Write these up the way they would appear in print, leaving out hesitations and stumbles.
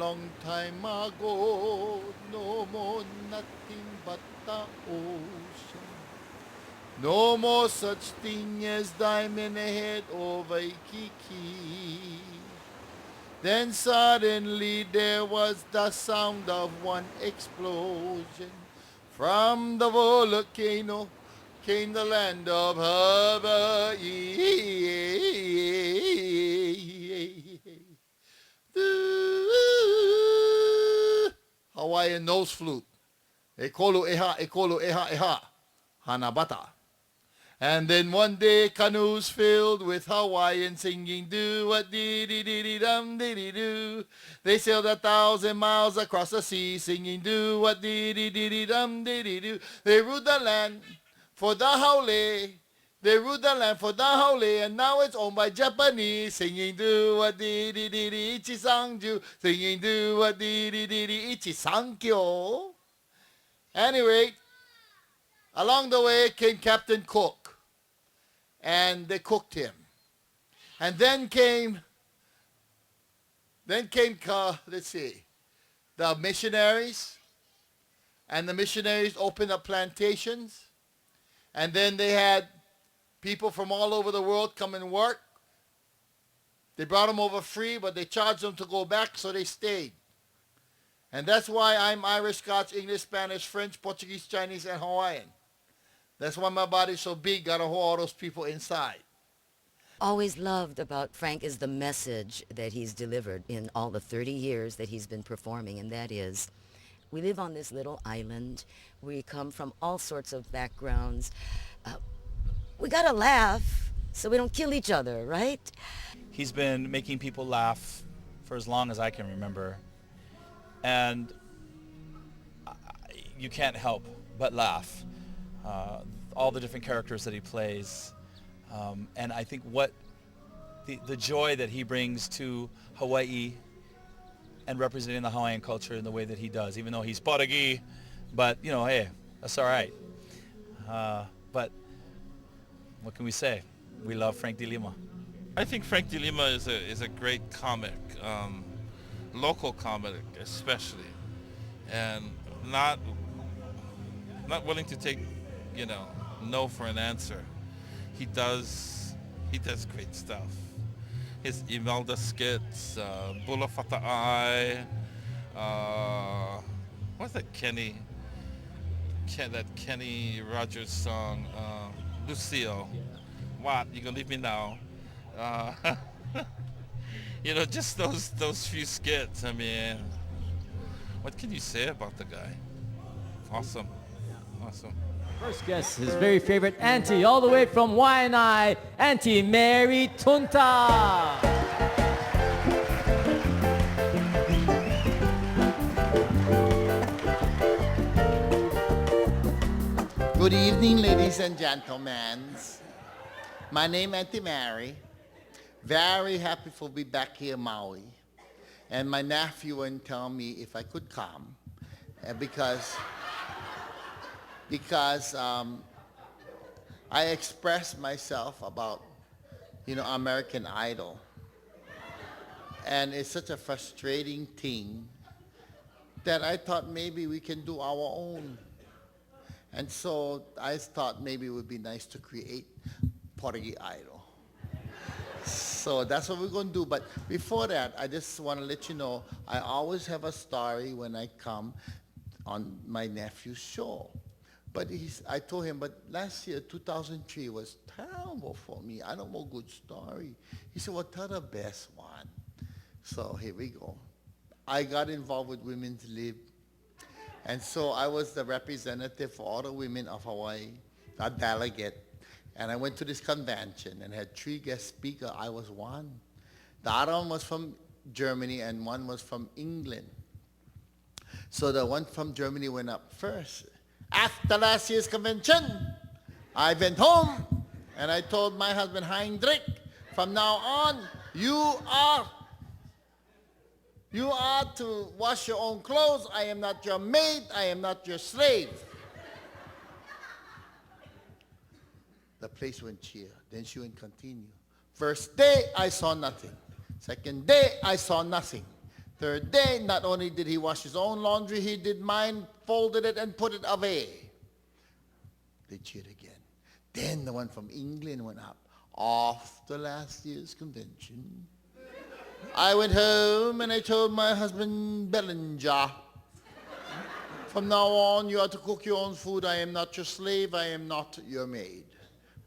long time ago. No more nothing but the ocean. No more such thing as diamond head or Waikiki. Then suddenly there was the sound of one explosion. From the volcano came the land of Hawaii. Hawaiian nose flute. Ekolu eha, ekolu eha eha. Hanabata. And then one day canoes filled with Hawaiians singing do what dee dee dee dee dum dee dee do. They sailed 1,000 miles across the sea singing do what dee dee dee dee dum dee dee do. They ruled the land for the haole. They ruled the land for the haole, and now it's owned by Japanese singing do what dee dee dee dee ichi sangju, singing do what dee dee dee dee ichi sankyo. Anyway, along the way came Captain Cook. And they cooked him. And then came, let's see, the missionaries. And the missionaries opened up plantations. And then they had people from all over the world come and work. They brought them over free, but they charged them to go back, so they stayed. And that's why I'm Irish, Scots, English, Spanish, French, Portuguese, Chinese, and Hawaiian. That's why my body's so big, gotta hold all those people inside. Always loved about Frank is the message that he's delivered in all the 30 years that he's been performing, and that is, we live on this little island. We come from all sorts of backgrounds. We gotta laugh so we don't kill each other, right? He's been making people laugh for as long as I can remember. And you can't help but laugh. All the different characters that he plays. And I think what the joy that he brings to Hawaii and representing the Hawaiian culture in the way that he does, even though he's Portuguese, but you know, hey, that's all right. But what can we say? We love Frank Delima. I think Frank Delima is a great comic, local comic especially, and not willing to take, no for an answer. He does great stuff. His Imelda skits, Bula Fata'ai, what's that Kenny Rogers song, Lucille. What, you gonna leave me now? Just those few skits. I mean, what can you say about the guy? Awesome. First guest, his very favorite auntie, all the way from Waianae, Auntie Mary Tunta. Good evening, ladies and gentlemen. My name is Auntie Mary. Very happy to be back here in Maui. And my nephew wouldn't tell me if I could come because I expressed myself about, American Idol. And it's such a frustrating thing that I thought maybe we can do our own. And so I thought maybe it would be nice to create Portuguese Idol. So that's what we're going to do. But before that, I just want to let you know, I always have a story when I come on my nephew's show. But I told him, but last year, 2003, was terrible for me. I don't know a good story. He said, well, tell the best one. So here we go. I got involved with Women's Lib. And so I was the representative for all the women of Hawaii, a delegate. And I went to this convention and had 3 guest speakers. I was one. The other one was from Germany and one was from England. So the one from Germany went up first. After last year's convention, I went home and I told my husband, Heinrich, from now on, you are to wash your own clothes. I am not your maid. I am not your slave. The place went cheer. Then she went continue. First day, I saw nothing. Second day, I saw nothing. Third day, not only did he wash his own laundry, he did mine, folded it, and put it away. They cheered again. Then the one from England went up. After last year's convention, I went home and I told my husband, Bellinger, from now on, you are to cook your own food. I am not your slave. I am not your maid.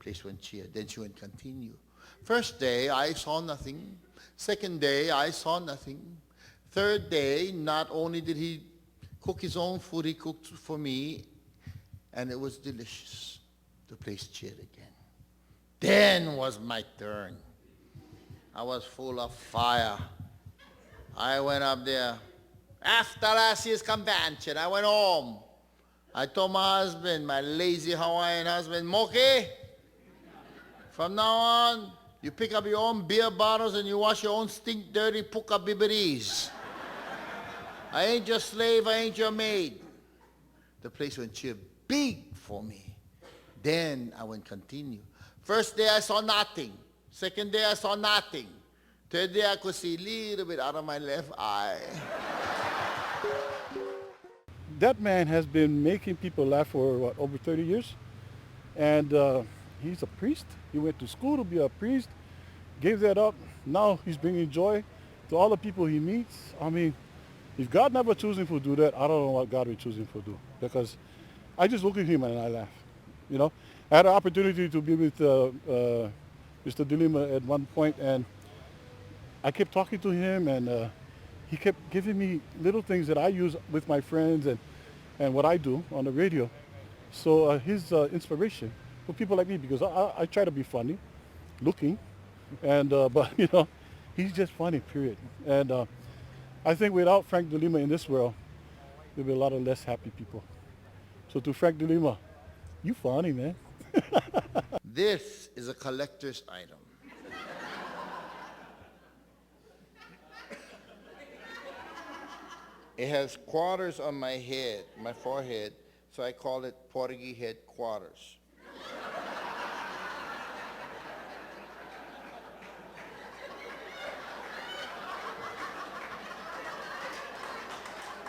Place went cheer. Then she went continue. First day, I saw nothing. Second day, I saw nothing. Third day, not only did he cook his own food, he cooked for me, and it was delicious. The place cheered again. Then was my turn. I was full of fire. I went up there. After last year's convention, I went home. I told my husband, my lazy Hawaiian husband, Moki, from now on, you pick up your own beer bottles and you wash your own stink dirty puka biberies. I ain't your slave, I ain't your maid. The place went cheer big for me. Then I went continue. First day I saw nothing. Second day I saw nothing. Third day I could see a little bit out of my left eye. That man has been making people laugh for, what, over 30 years? And he's a priest. He went to school to be a priest, gave that up. Now he's bringing joy to all the people he meets. I mean, if God never chose him to do that, I don't know what God would choose him to do. Because I just look at him and I laugh. You know, I had an opportunity to be with Mr. Delima at one point, and I kept talking to him, and he kept giving me little things that I use with my friends and what I do on the radio. So his inspiration for people like me, because I try to be funny, looking, and but you know, he's just funny, period. And I think without Frank Delima in this world, there'll be a lot of less happy people. So to Frank Delima, you funny, man. This is a collector's item. It has quarters on my head, my forehead, so I call it Portuguese head quarters.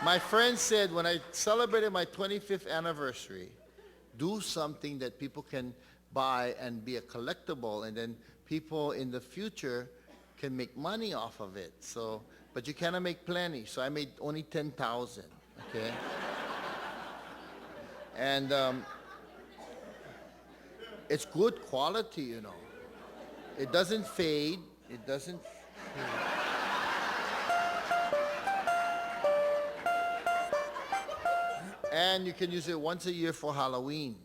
My friend said when I celebrated my 25th anniversary, do something that people can buy and be a collectible, and then people in the future can make money off of it. So, but you cannot make plenty. So I made only 10,000, okay? And it's good quality, you know. It doesn't fade. It doesn't fade. And you can use it once a year for Halloween.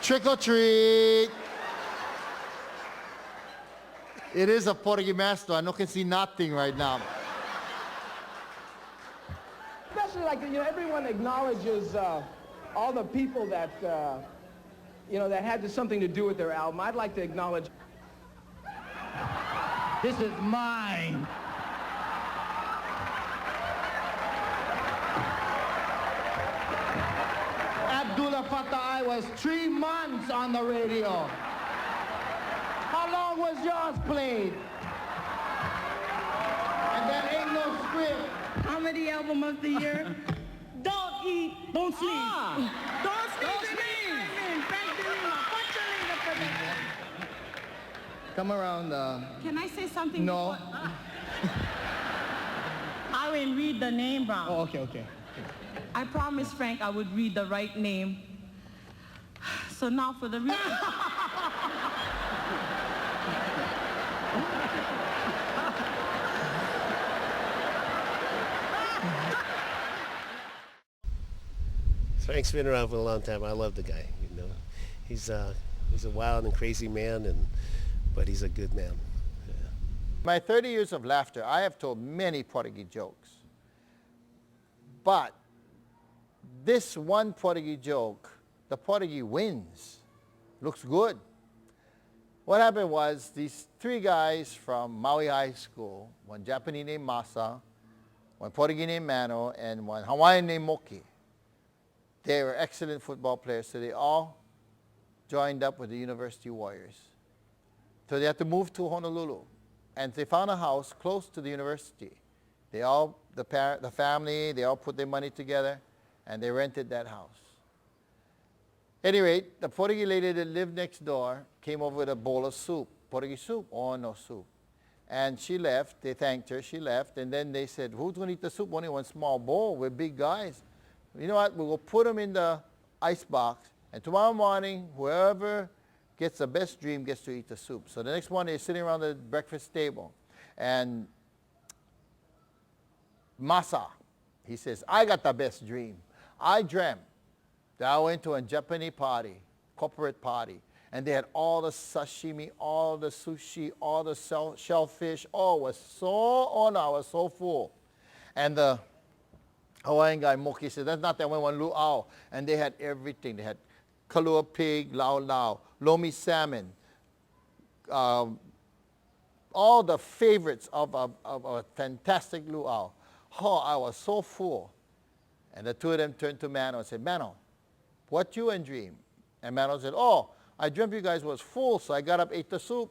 Trick or treat. It is a Portuguese master. I can see nothing right now. Especially like, you know, everyone acknowledges all the people that, you know, that had something to do with their album. I'd like to acknowledge. This is mine. Abdullah Fattah was 3 months on the radio. How long was yours played? And there ain't no script. Comedy album of the year. Don't eat, don't sleep. Don't sleep. Frank Delima, put your leader for that. Come around. Can I say something? No. I will read the name wrong. Oh, okay. I promised Frank I would read the right name. So now for the real. Frank's been around for a long time. I love the guy. You know, he's a wild and crazy man, but he's a good man. Yeah. My 30 years of laughter, I have told many Portuguese jokes. But this one Portuguese joke, the Portuguese wins. Looks good. What happened was these 3 guys from Maui High School, one Japanese named Masa, one Portuguese named Mano, and one Hawaiian named Moki. They were excellent football players, so they all joined up with the University Warriors. So they had to move to Honolulu, and they found a house close to the university. They all, the family, they all put their money together, and they rented that house. At any rate, the Portuguese lady that lived next door came over with a bowl of soup. Portuguese soup? Oh, no soup. And she left. They thanked her. She left. And then they said, who's going to eat the soup? Only one small bowl. We're big guys. You know what? We'll put them in the ice box. And tomorrow morning, whoever gets the best dream gets to eat the soup. So the next morning, they're sitting around the breakfast table. And Masa, he says, I got the best dream. I dreamt that I went to a Japanese party, corporate party, and they had all the sashimi, all the sushi, all the shellfish. Oh, it was so, oh no, I was so full. And the Hawaiian guy, Moki, said, that's not that one luau. And they had everything. They had kalua pig, lau lau, lomi salmon, all the favorites of a fantastic luau. Oh, I was so full. And the two of them turned to Mano and said, Mano, what you and dream? And Mano said, oh, I dreamt you guys was full, so I got up, ate the soup.